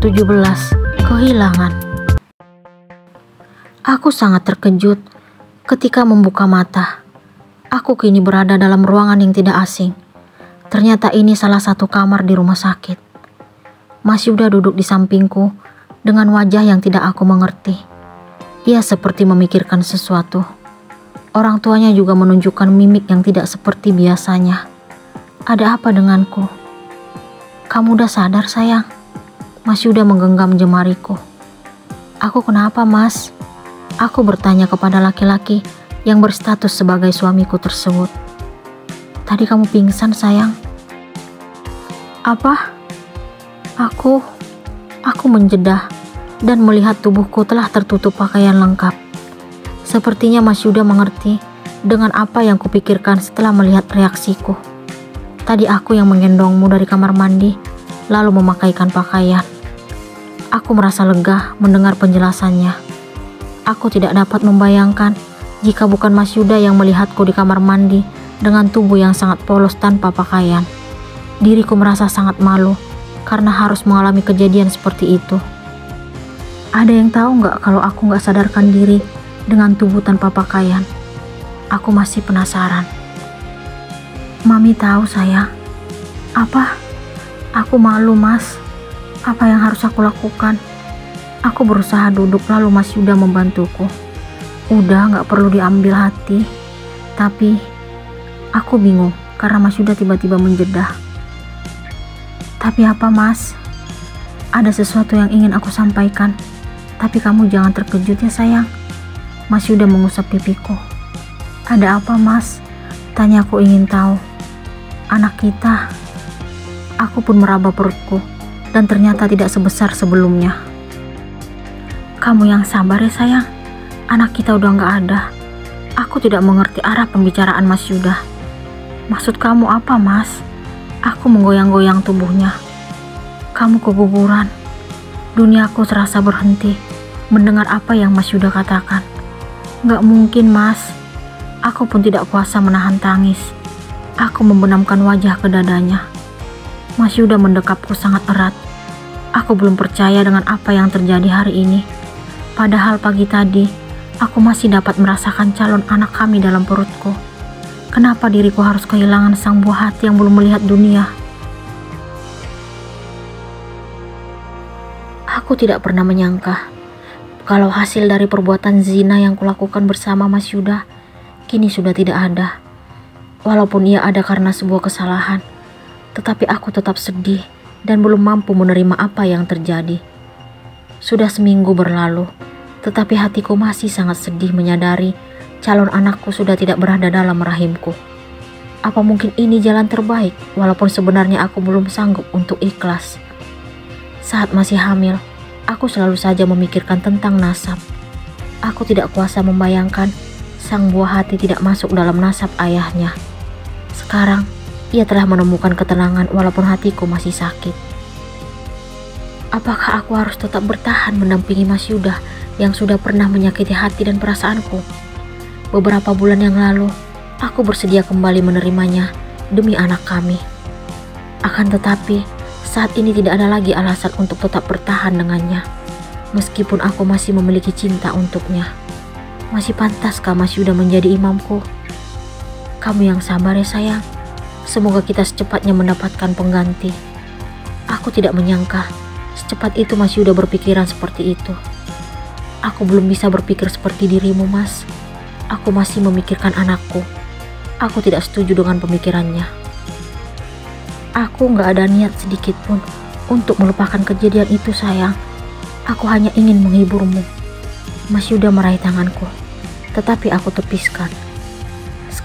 ke-17, kehilangan. Aku sangat terkejut ketika membuka mata. Aku kini berada dalam ruangan yang tidak asing. Ternyata ini salah satu kamar di rumah sakit. Mas Yuda duduk di sampingku dengan wajah yang tidak aku mengerti. Ia seperti memikirkan sesuatu. Orang tuanya juga menunjukkan mimik yang tidak seperti biasanya. Ada apa denganku? Kamu udah sadar sayang? Mas Yuda menggenggam jemariku. Aku kenapa mas? Aku bertanya kepada laki-laki yang berstatus sebagai suamiku tersebut. Tadi kamu pingsan sayang. Apa? Aku menjedah dan melihat tubuhku telah tertutup pakaian lengkap. Sepertinya Mas Yuda mengerti dengan apa yang kupikirkan setelah melihat reaksiku. Tadi aku yang menggendongmu dari kamar mandi, lalu memakaikan pakaian. Aku merasa lega mendengar penjelasannya. Aku tidak dapat membayangkan jika bukan Mas Yuda yang melihatku di kamar mandi dengan tubuh yang sangat polos tanpa pakaian. Diriku merasa sangat malu karena harus mengalami kejadian seperti itu. Ada yang tahu nggak kalau aku nggak sadarkan diri dengan tubuh tanpa pakaian? Aku masih penasaran. Mami tahu sayang. Apa? Aku malu mas. Apa yang harus aku lakukan? Aku berusaha duduk lalu Mas Yuda membantuku. Udah nggak perlu diambil hati. Tapi aku bingung karena Mas Yuda tiba-tiba menjedah. Tapi apa mas? Ada sesuatu yang ingin aku sampaikan. Tapi kamu jangan terkejut ya sayang. Mas Yuda mengusap pipiku. Ada apa mas? Tanya aku ingin tahu. Anak kita. Aku pun meraba perutku dan ternyata tidak sebesar sebelumnya. Kamu yang sabar ya sayang. Anak kita udah gak ada. Aku tidak mengerti arah pembicaraan Mas Yuda. Maksud kamu apa mas? Aku menggoyang-goyang tubuhnya. Kamu keguguran. Duniaku terasa berhenti mendengar apa yang Mas Yuda katakan. Gak mungkin mas. Aku pun tidak kuasa menahan tangis. Aku membenamkan wajah ke dadanya. Mas Yuda mendekapku sangat erat. Aku belum percaya dengan apa yang terjadi hari ini. Padahal pagi tadi, aku masih dapat merasakan calon anak kami dalam perutku. Kenapa diriku harus kehilangan sang buah hati yang belum melihat dunia? Aku tidak pernah menyangka kalau hasil dari perbuatan zina yang kulakukan bersama Mas Yuda kini sudah tidak ada. Walaupun ia ada karena sebuah kesalahan, tetapi aku tetap sedih dan belum mampu menerima apa yang terjadi. Sudah seminggu berlalu, tetapi hatiku masih sangat sedih menyadari calon anakku sudah tidak berada dalam rahimku. Apa mungkin ini jalan terbaik walaupun sebenarnya aku belum sanggup untuk ikhlas? Saat masih hamil, aku selalu saja memikirkan tentang nasab. Aku tidak kuasa membayangkan sang buah hati tidak masuk dalam nasab ayahnya. Sekarang, ia telah menemukan ketenangan walaupun hatiku masih sakit. Apakah aku harus tetap bertahan mendampingi Mas Yuda yang sudah pernah menyakiti hati dan perasaanku? Beberapa bulan yang lalu, aku bersedia kembali menerimanya demi anak kami. Akan tetapi, saat ini tidak ada lagi alasan untuk tetap bertahan dengannya. Meskipun aku masih memiliki cinta untuknya. Masih pantaskah Mas Yuda menjadi imamku? Kamu yang sabar ya sayang. Semoga kita secepatnya mendapatkan pengganti. Aku tidak menyangka secepat itu Mas Yuda berpikiran seperti itu. Aku belum bisa berpikir seperti dirimu mas. Aku masih memikirkan anakku. Aku tidak setuju dengan pemikirannya. Aku gak ada niat sedikit pun untuk melupakan kejadian itu sayang. Aku hanya ingin menghiburmu. Mas Yuda meraih tanganku, tetapi aku tepiskan.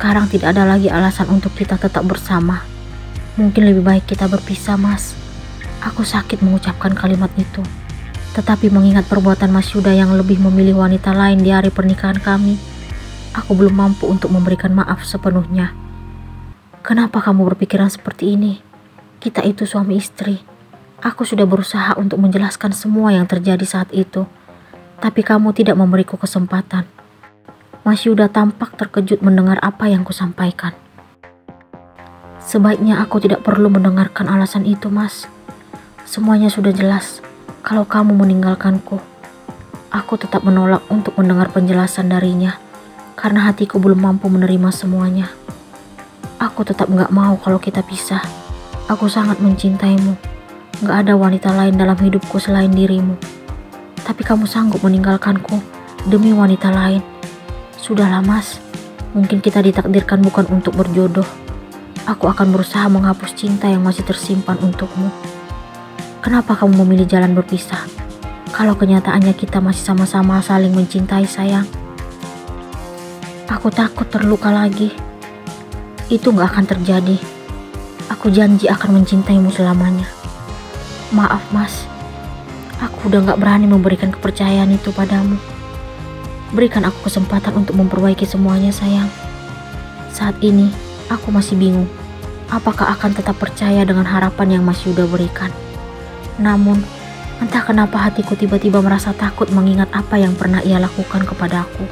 Sekarang tidak ada lagi alasan untuk kita tetap bersama. Mungkin lebih baik kita berpisah mas. Aku sakit mengucapkan kalimat itu. Tetapi mengingat perbuatan Mas Yuda yang lebih memilih wanita lain di hari pernikahan kami, aku belum mampu untuk memberikan maaf sepenuhnya. Kenapa kamu berpikiran seperti ini? Kita itu suami istri. Aku sudah berusaha untuk menjelaskan semua yang terjadi saat itu. Tapi kamu tidak memberiku kesempatan. Mas Yuda tampak terkejut mendengar apa yang kusampaikan. Sebaiknya aku tidak perlu mendengarkan alasan itu, Mas. Semuanya sudah jelas. Kalau kamu meninggalkanku, aku tetap menolak untuk mendengar penjelasan darinya karena hatiku belum mampu menerima semuanya. Aku tetap gak mau kalau kita pisah. Aku sangat mencintaimu. Gak ada wanita lain dalam hidupku selain dirimu. Tapi kamu sanggup meninggalkanku demi wanita lain. Sudahlah Mas, mungkin kita ditakdirkan bukan untuk berjodoh. Aku akan berusaha menghapus cinta yang masih tersimpan untukmu. Kenapa kamu memilih jalan berpisah? Kalau kenyataannya kita masih sama-sama saling mencintai sayang. Aku takut terluka lagi. Itu gak akan terjadi. Aku janji akan mencintaimu selamanya. Maaf Mas, aku udah gak berani memberikan kepercayaan itu padamu. Berikan aku kesempatan untuk memperbaiki semuanya sayang. Saat ini aku masih bingung. Apakah akan tetap percaya dengan harapan yang Mas Yuda berikan? Namun, entah kenapa hatiku tiba-tiba merasa takut mengingat apa yang pernah ia lakukan kepada aku.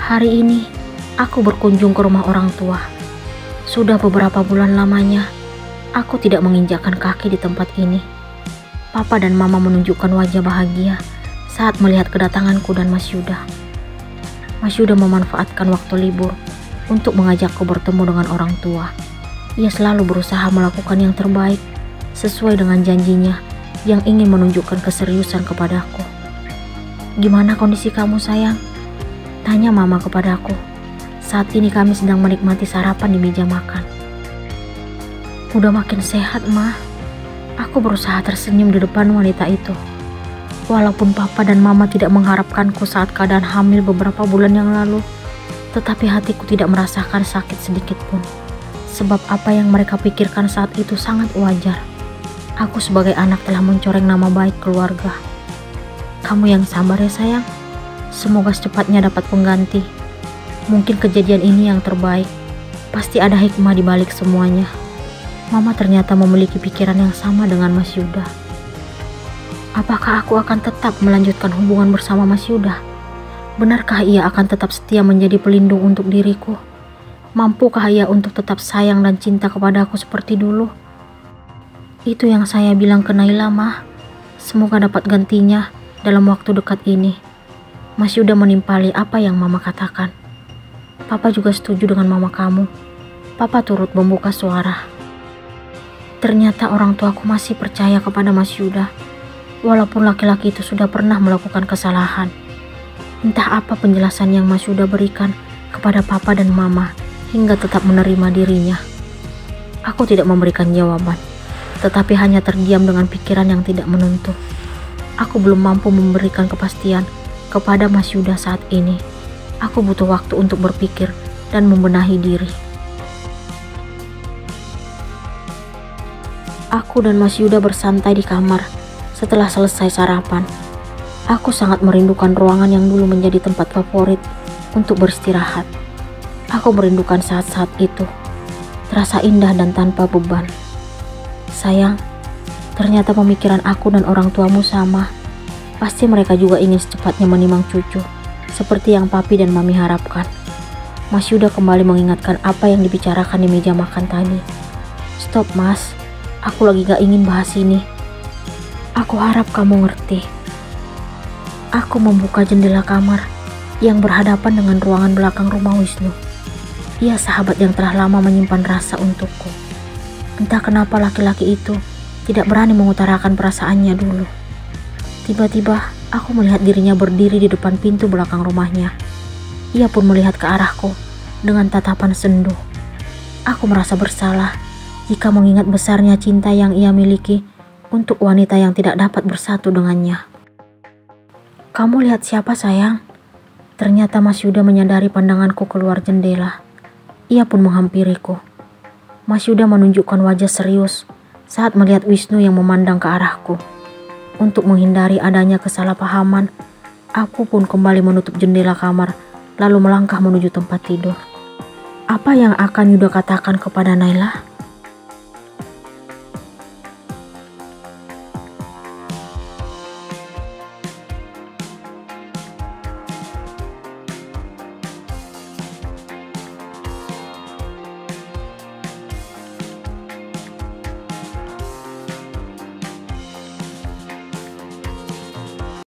Hari ini, aku berkunjung ke rumah orang tua. Sudah beberapa bulan lamanya, aku tidak menginjakkan kaki di tempat ini. Papa dan Mama menunjukkan wajah bahagia saat melihat kedatanganku dan Mas Yuda. Mas Yuda memanfaatkan waktu libur untuk mengajakku bertemu dengan orang tua. Ia selalu berusaha melakukan yang terbaik sesuai dengan janjinya yang ingin menunjukkan keseriusan kepadaku. Gimana kondisi kamu sayang? Tanya Mama kepadaku. Saat ini kami sedang menikmati sarapan di meja makan. Udah makin sehat, Ma. Aku berusaha tersenyum di depan wanita itu. Walaupun Papa dan Mama tidak mengharapkanku saat keadaan hamil beberapa bulan yang lalu, tetapi hatiku tidak merasakan sakit sedikit pun. Sebab apa yang mereka pikirkan saat itu sangat wajar. Aku sebagai anak telah mencoreng nama baik keluarga. Kamu yang sabar ya sayang. Semoga secepatnya dapat pengganti. Mungkin kejadian ini yang terbaik. Pasti ada hikmah di balik semuanya. Mama ternyata memiliki pikiran yang sama dengan Mas Yuda. Apakah aku akan tetap melanjutkan hubungan bersama Mas Yuda? Benarkah ia akan tetap setia menjadi pelindung untuk diriku? Mampukah ia untuk tetap sayang dan cinta kepadaku seperti dulu? Itu yang saya bilang ke Naila, Mah. Semoga dapat gantinya dalam waktu dekat ini. Mas Yuda menimpali apa yang Mama katakan. Papa juga setuju dengan Mama kamu. Papa turut membuka suara. Ternyata orang tuaku masih percaya kepada Mas Yuda, walaupun laki-laki itu sudah pernah melakukan kesalahan. Entah apa penjelasan yang Mas Yuda berikan kepada Papa dan Mama hingga tetap menerima dirinya. Aku tidak memberikan jawaban, tetapi hanya terdiam dengan pikiran yang tidak menentu. Aku belum mampu memberikan kepastian kepada Mas Yuda saat ini. Aku butuh waktu untuk berpikir dan membenahi diri. Aku dan Mas Yuda bersantai di kamar setelah selesai sarapan. Aku sangat merindukan ruangan yang dulu menjadi tempat favorit untuk beristirahat. Aku merindukan saat-saat itu, terasa indah dan tanpa beban. Sayang, ternyata pemikiran aku dan orang tuamu sama. Pasti mereka juga ingin secepatnya menimang cucu, seperti yang Papi dan Mami harapkan. Mas Yuda kembali mengingatkan apa yang dibicarakan di meja makan tadi. Stop Mas, aku lagi gak ingin bahas ini. Aku harap kamu ngerti. Aku membuka jendela kamar yang berhadapan dengan ruangan belakang rumah Wisnu. Ia sahabat yang telah lama menyimpan rasa untukku. Entah kenapa laki-laki itu tidak berani mengutarakan perasaannya dulu. Tiba-tiba aku melihat dirinya berdiri di depan pintu belakang rumahnya. Ia pun melihat ke arahku dengan tatapan sendu. Aku merasa bersalah jika mengingat besarnya cinta yang ia miliki untuk wanita yang tidak dapat bersatu dengannya. Kamu lihat siapa sayang? Ternyata Mas Yuda menyadari pandanganku keluar jendela. Ia pun menghampiriku. Mas Yuda menunjukkan wajah serius saat melihat Wisnu yang memandang ke arahku. Untuk menghindari adanya kesalahpahaman, aku pun kembali menutup jendela kamar lalu melangkah menuju tempat tidur. Apa yang akan Yuda katakan kepada Naila?